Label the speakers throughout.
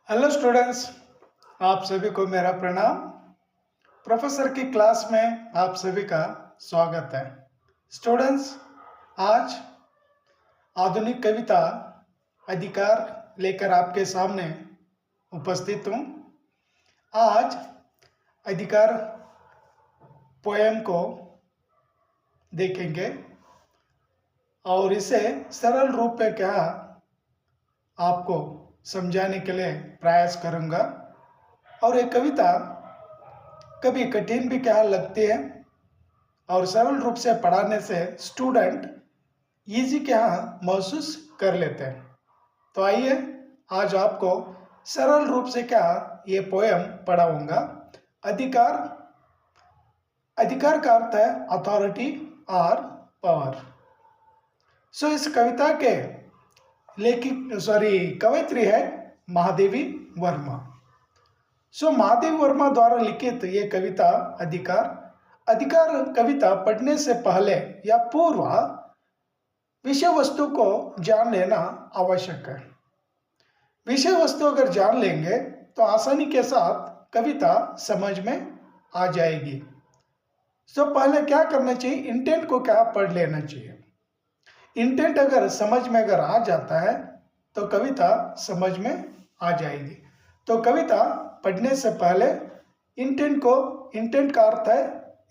Speaker 1: Hello students, आप सभी को मेरा प्रणाम। प्रोफेसर की क्लास में आप सभी का स्वागत है। स्टूडेंट्स, आज आधुनिक कविता अधिकार लेकर आपके सामने उपस्थित हूँ। आज अधिकार पोएम को देखेंगे और इसे सरल रूप में क्या आपको समझाने के लिए प्रयास करूंगा। और ये कविता कभी कठिन भी क्या लगती है और सरल रूप से पढ़ाने से स्टूडेंट इजी क्या महसूस कर लेते हैं। तो आइए आज आपको सरल रूप से क्या ये पोएम पढ़ाऊंगा। अधिकार अधिकार का अर्थ है अथॉरिटी और पावर। सो इस कविता के कवयित्री है महादेवी वर्मा। सो महादेवी वर्मा द्वारा लिखित ये कविता अधिकार कविता पढ़ने से पहले या पूर्व विषय वस्तु को जान लेना आवश्यक है। विषय वस्तु अगर जान लेंगे तो आसानी के साथ कविता समझ में आ जाएगी। सो पहले क्या करना चाहिए, इंटेंट को क्या पढ़ लेना चाहिए। इंटेंट अगर समझ में आ जाता है तो कविता समझ में आ जाएगी। तो कविता पढ़ने से पहले इंटेंट का अर्थ है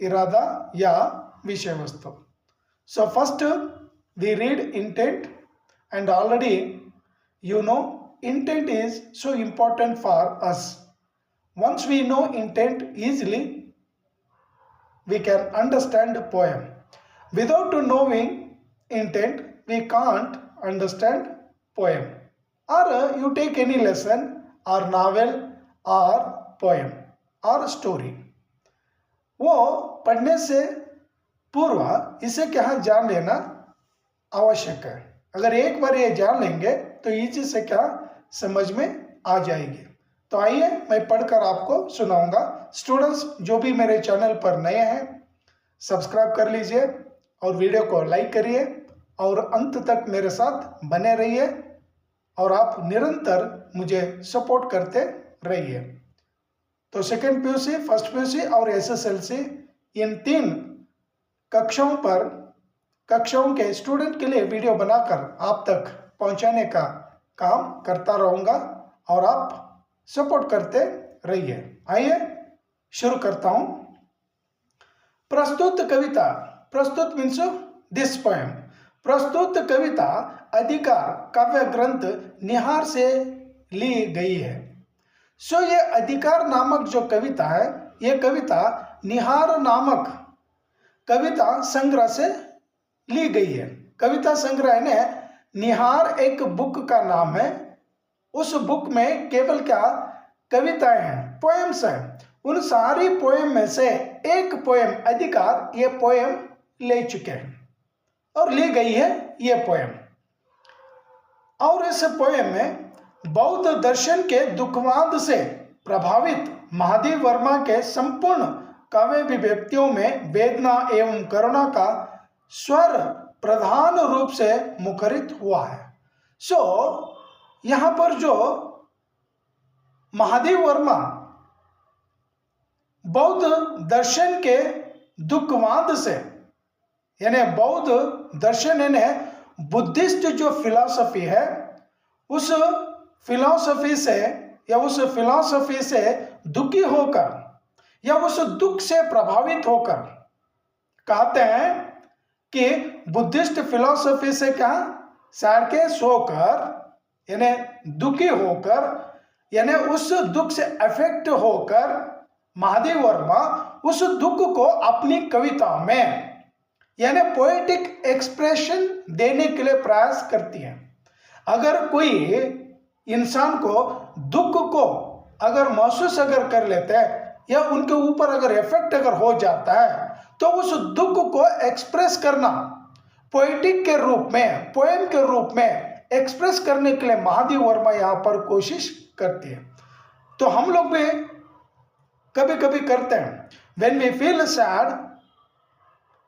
Speaker 1: इरादा या विषय वस्तु। So first we read intent and already you know intent is so important for us. Once we know intent easily, we can understand the poem. Without knowing intent, we can't understand poem. Or you take any lesson or novel or poem or story. वो पढ़ने से पूर्व इसे क्या जान लेना आवश्यक है। अगर एक बार ये जान लेंगे तो इजी से क्या समझ में आ जाएगी। तो आइए मैं पढ़कर आपको सुनाऊंगा। स्टूडेंट्स जो भी मेरे चैनल पर नए हैं सब्सक्राइब कर लीजिए और वीडियो को लाइक करिए और अंत तक मेरे साथ बने रहिए और आप निरंतर मुझे सपोर्ट करते रहिए। तो सेकेंड पीयूसी, फर्स्ट पीयूसी और एसएसएलसी इन 3 कक्षाओं के स्टूडेंट के लिए वीडियो बनाकर आप तक पहुंचाने का काम करता रहूंगा और आप सपोर्ट करते रहिए। आइए शुरू करता हूं। प्रस्तुत कविता, प्रस्तुत मीन्स दिस पोएम। प्रस्तुत कविता अधिकार काव्य ग्रंथ निहार से ली गई है। सो ये अधिकार नामक जो कविता है, ये कविता निहार नामक कविता संग्रह से ली गई है। कविता संग्रह ने निहार एक बुक का नाम है। उस बुक में केवल क्या कविताएं हैं, पोएम्स हैं। उन सारी पोएम में से एक पोएम अधिकार ये पोएम ले चुके हैं और ली गई है ये पोएम। और इस पोएम में बौद्ध दर्शन के दुखवाद से प्रभावित महादेवी वर्मा के संपूर्ण काव्य अभिव्यक्तियों में वेदना एवं करुणा का स्वर प्रधान रूप से मुखरित हुआ है। सो यहां पर जो महादेवी वर्मा बौद्ध दर्शन के दुखवाद से, यानी बौद्ध दर्शन यानी बुद्धिस्ट जो फिलॉसफी है, उस फिलॉसफी से या उस फिलॉसफी से दुखी होकर या उस दुख से प्रभावित होकर कहते हैं कि बुद्धिस्ट फिलॉसफी से क्या सैडकेस होकर यानी दुखी होकर यानी उस दुख से अफेक्ट होकर महादेवी वर्मा उस दुख को अपनी कविता में यानी पोएटिक एक्सप्रेशन देने के लिए प्रयास करती है। अगर कोई इंसान को दुख को अगर महसूस अगर कर लेते हैं या उनके ऊपर अगर इफेक्ट अगर हो जाता है तो उस दुख को एक्सप्रेस करना पोएटिक के रूप में, पोएम के रूप में एक्सप्रेस करने के लिए महादेवी वर्मा यहाँ पर कोशिश करती है। तो हम लोग भी कभी कभी करते हैं। When we feel sad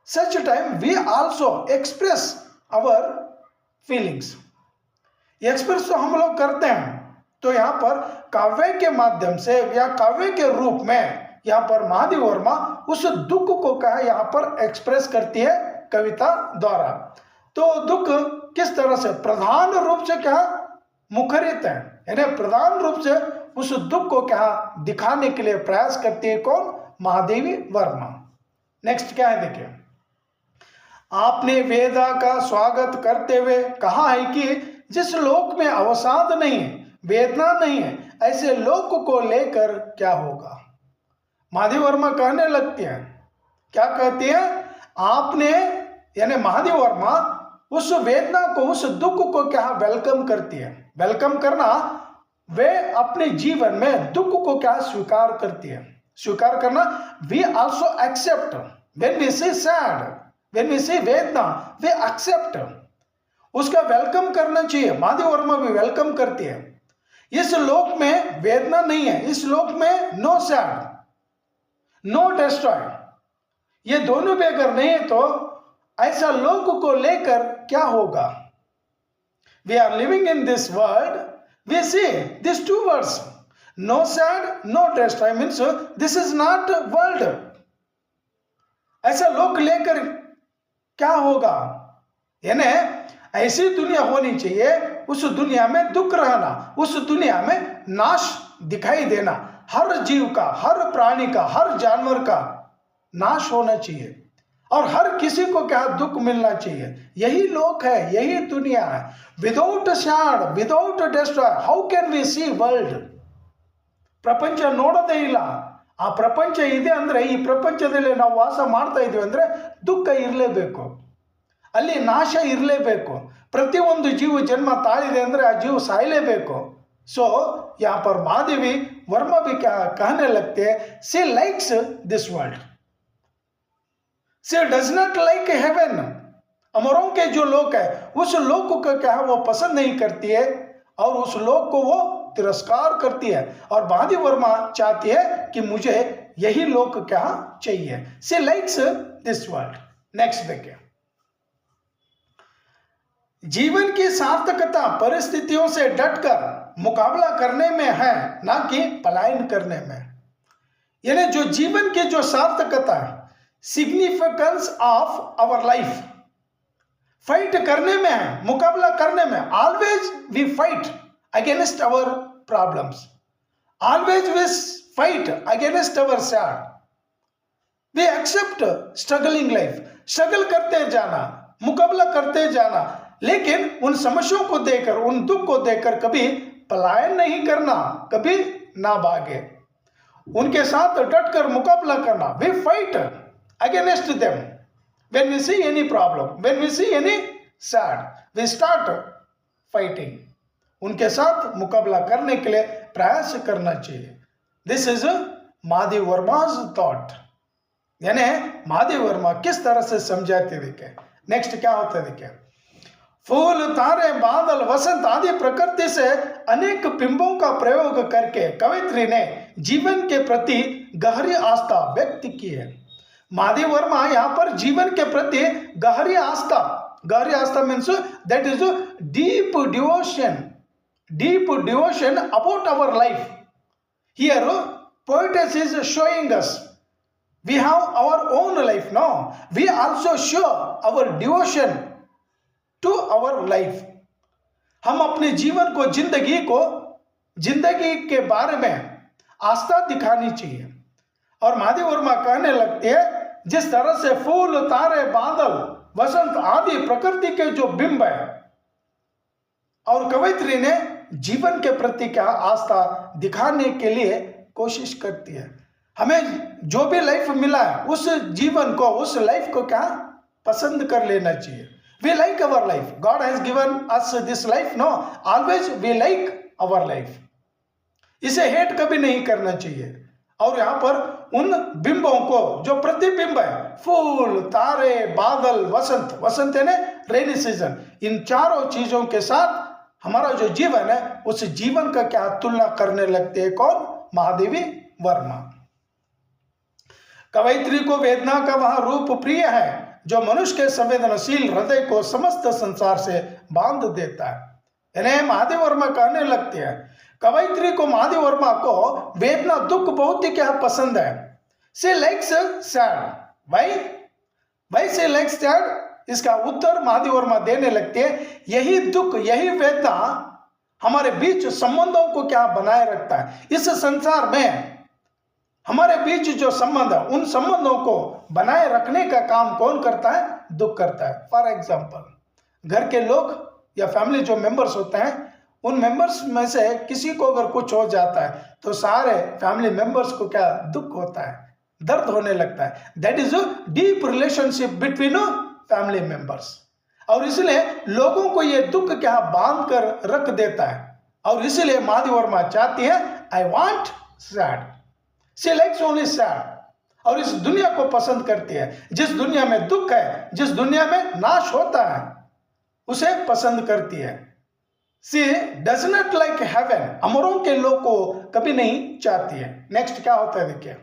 Speaker 1: such time we also express our feelings. Express तो हम लोग करते हैं तो यहाँ पर काव्य के माध्यम से या काव्य के रूप में यहाँ पर महादेव वर्मा उस दुख को कहा यहाँ पर एक्सप्रेस करती है कविता द्वारा। तो दुख किस तरह से प्रधान रूप से क्या मुखरित है, यानी प्रधान रूप से उस दुख को क्या दिखाने के लिए प्रयास करती है कौन, महादेवी वर्मा। नेक्स्ट क्या है देखिए, आपने वेदा का स्वागत करते हुए कहा है कि जिस लोक में अवसाद नहीं है, वेदना नहीं है, ऐसे लोक को लेकर क्या होगा। महादेव वर्मा कहने लगती हैं, क्या कहती है, आपने यानी महादेव वर्मा उस वेदना को, उस दुख को क्या वेलकम करती है। वेलकम करना, वे अपने जीवन में दुख को क्या स्वीकार करती है। स्वीकार करना, we also accept when we see sad, when we see वेदना, वी एक्सेप्ट, उसका वेलकम करना चाहिए। महादेव वर्मा भी वेलकम करती है। इस लोक में वेदना नहीं है, इस लोक में नो सैड, नो डिस्ट्रॉय, ये दोनों भी अगर नहीं है तो ऐसा लोक को लेकर क्या होगा। We are living in this world, we see this two words, no sad no destroy, means this is not world. ऐसा लोक लेकर क्या होगा, यानी ऐसी दुनिया होनी चाहिए, उस दुनिया में दुख रहना, उस दुनिया में नाश दिखाई देना, हर जीव का, हर प्राणी का, हर जानवर का नाश होना चाहिए और हर किसी को क्या दुख मिलना चाहिए। यही लोक है, यही दुनिया है। Without sad, without destroy, how can we see world. ಪ್ರಪಂಚ ನೋಡೋದೇ ಇಲ್ಲ, ಆ ಪ್ರಪಂಚ ಇದೆ ಅಂದ್ರೆ ಈ ಪ್ರಪಂಚದಲ್ಲಿ ನಾವು ವಾಸ ಮಾಡ್ತಾ ಇದೀವಿ ಅಂದ್ರೆ ದುಃಖ ಇರಲೇಬೇಕು, ಅಲ್ಲಿ ನಾಶ ಇರಲೇಬೇಕು। ಪ್ರತಿಯೊಂದು ಜೀವ ಜನ್ಮ ತಾಳಿದೆ ಅಂದ್ರೆ ಆ ಜೀವ ಸಾಯಲೇಬೇಕು। सो यहाँ पर महादेवी वर्मा भी क्या कहने लगते हैं, she likes this world, she does not like heaven. अमरों के जो लोक है उस लोक को क्या है वो पसंद नहीं करती है और उस लोक को वो तिरस्कार करती है। और महादेवी वर्मा चाहती है कि मुझे यही लोक क्या चाहिए, सी लाइक्स दिस वर्ल्ड। नेक्स्ट देखिए, जीवन की सार्थकता परिस्थितियों से डटकर मुकाबला करने में है, ना कि पलायन करने में। यानी जो जीवन की जो सार्थकता है, significance of our life, fight करने में है, मुकाबला करने में। Always we fight against our problems, always we fight against our sad, we accept struggling life, struggle करते जाना, मुकाबला करते जाना, लेकिन उन समस्याओं को देकर, उन दुख को देकर कभी पलायन नहीं करना, कभी ना भागे, उनके साथ डटकर मुकाबला करना। We fight against them when we see any problem, when we see any sad, we start fighting. उनके साथ मुकाबला करने के लिए प्रयास करना चाहिए। This is Mahadevi Verma's thought, यानी महादेवी वर्मा किस तरह से समझाते देखे। नेक्स्ट क्या होता है देखिए, फूल तारे बादल वसंत आदि प्रकृति से अनेक बिंबों का प्रयोग करके कवयित्री ने जीवन के प्रति गहरी आस्था व्यक्त की है। महादेवी वर्मा यहाँ पर जीवन के प्रति गहरी आस्था, गहरी आस्था means that is deep devotion about our life. Here poetess is showing us we have our own life now, we also show our devotion to our life। हम अपने जीवन को, जिंदगी के बारे में आस्था दिखानी चाहिए। और महादेवी वर्मा कहने लगते हैं, जिस तरह से फूल तारे बादल वसंत आदि प्रकृति के जो बिंब है, और कवयित्री ने जीवन के प्रति क्या आस्था दिखाने के लिए कोशिश करती है। हमें जो भी लाइफ मिला है उस जीवन को, उस लाइफ को क्या पसंद कर लेना चाहिए। We like our life, God has given us this life, no always we like our life, इसे हेट कभी नहीं करना चाहिए। और यहाँ पर उन बिंबों को, जो प्रतिबिंब है, फूल तारे बादल वसंत, वसंत यानी रेनी सीजन, इन चारों चीजों के साथ हमारा जो जीवन है उस जीवन का क्या तुलना करने लगते हैं कौन, महादेवी वर्मा। कवयित्री को वेदना का वह रूप प्रिय है जो मनुष्य के संवेदनशील हृदय को समस्त संसार से बांध देता है। यानी महादेवी वर्मा कहने लगते हैं, कवयित्री को महादेव वर्मा को वेदना दुख बहुत ही क्या पसंद है। She likes sad. Why she likes sad, इसका उत्तर महादेव वर्मा देने लगते हैं यही दुख यही वेदना हमारे बीच संबंधों को क्या बनाए रखता है। इस संसार में हमारे बीच जो संबंध है उन संबंधों को बनाए रखने का काम कौन करता है? दुख करता है। फॉर एग्जाम्पल घर के लोग या फैमिली जो मेंबर्स होते हैं उन मेंबर्स में से किसी को अगर कुछ हो जाता है तो सारे फैमिली मेंबर्स को क्या दुख होता है, दर्द होने लगता है। That is a deep relationship between family members. और इसलिए लोगों को ये दुख क्या बांध कर रख देता है। और इसलिए महादेव वर्मा चाहती है I want sad, she likes only sad. और इस दुनिया को पसंद करती है, जिस दुनिया में दुख है, जिस दुनिया में नाश होता है उसे पसंद करती है। She does not like heaven, अमरों के लोग को कभी नहीं चाहती है। नेक्स्ट क्या होता है देखिए,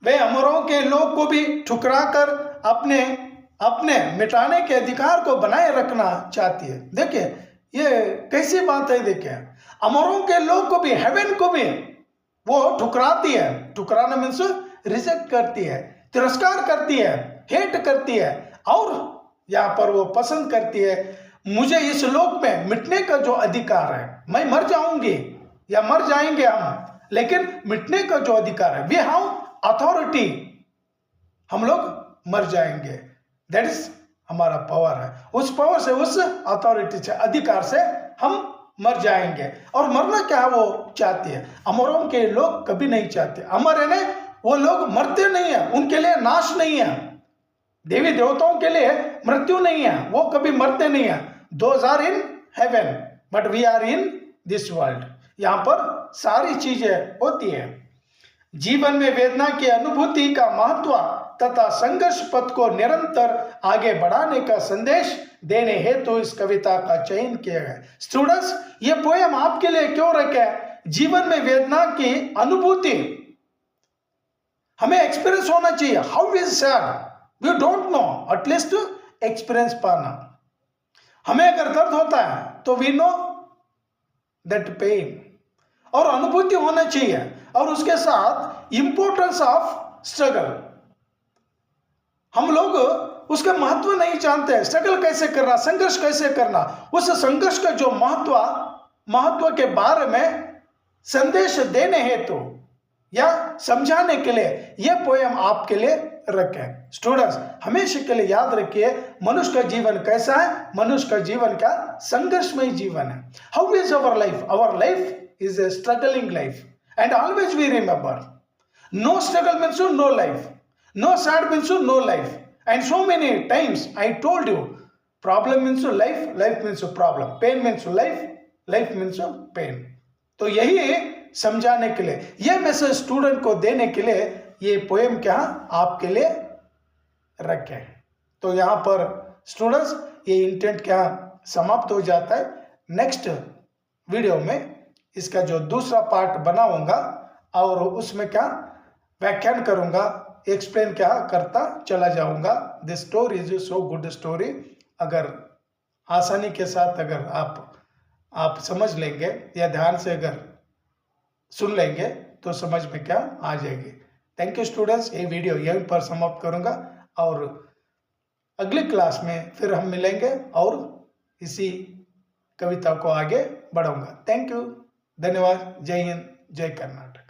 Speaker 1: वे अमरों के लोग को भी ठुकरा कर अपने अपने मिटाने के अधिकार को बनाए रखना चाहती है। देखिए ये कैसी बात है। देखिए अमरों के लोग को भी, हेवन को भी वो ठुकराती है। ठुकराना मीन्स रिजेक्ट करती है, तिरस्कार करती है, हेट करती है। और यहाँ पर वो पसंद करती है मुझे इस लोक में मिटने का जो अधिकार है, मैं मर जाऊंगी या मर जाएंगे हम, लेकिन मिटने का जो अधिकार है, वी हैव अथॉरिटी, हम लोग मर जाएंगे। दैट इज हमारा पावर है। उस पावर से, उस अथॉरिटी से, अधिकार से हम मर जाएंगे। और मरना क्या वो चाहती है, अमरों के लोग कभी नहीं चाहते। अमर है वो लोग मरते नहीं है, उनके लिए नाश नहीं है। देवी देवताओं के लिए मृत्यु नहीं है, वो कभी मरते नहीं है। Those are in heaven but we are in this world. यहाँ पर सारी चीजें होती है। जीवन में वेदना की अनुभूति का महत्व तथा संघर्ष पथ को निरंतर आगे बढ़ाने का संदेश देने हेतु तो इस कविता का चयन किया गया। स्टूडेंट्स ये पोयम आपके लिए क्यों रखे? जीवन में वेदना की अनुभूति हमें एक्सपीरियंस होना चाहिए। How is sad we don't know, at least experience पाना। हमें अगर दर्द होता है तो वी नो दैट पेन, और अनुभूति होना चाहिए। और उसके साथ इंपोर्टेंस ऑफ स्ट्रगल, हम लोग उसका महत्व नहीं जानते। स्ट्रगल कैसे करना, संघर्ष कैसे करना, उस संघर्ष का जो महत्व के बारे में संदेश देने हेतु या समझाने के लिए यह पोयम आपके लिए रखे। स्टूडेंट्स हमेशा के लिए याद रखिए मनुष्य का जीवन कैसा है, मनुष्य का जीवन का संघर्षमय जीवन है। How is our life? Our life is a struggling life and always we remember no struggle means no life, no sad means no life. And so many times I told you problem means life, life means problem, pain means life, life means pain. तो यही समझाने के लिए, ये message student को देने के लिए ये पोएम क्या आपके लिए रखे। तो यहाँ पर स्टूडेंट्स ये इंटेंट क्या समाप्त हो जाता है। नेक्स्ट वीडियो में इसका जो दूसरा पार्ट बनाऊंगा और उसमें क्या व्याख्यान करूंगा, एक्सप्लेन क्या करता चला जाऊंगा। This story is so good story. अगर आसानी के साथ अगर आप समझ लेंगे या ध्यान से अगर सुन लेंगे तो समझ में क्या आ जाएगी। थैंक यू स्टूडेंट्स, ये वीडियो यहीं पर समाप्त करूंगा और अगली क्लास में फिर हम मिलेंगे और इसी कविता को आगे बढ़ाऊंगा। थैंक यू, धन्यवाद। जय हिंद, जय कर्नाटक।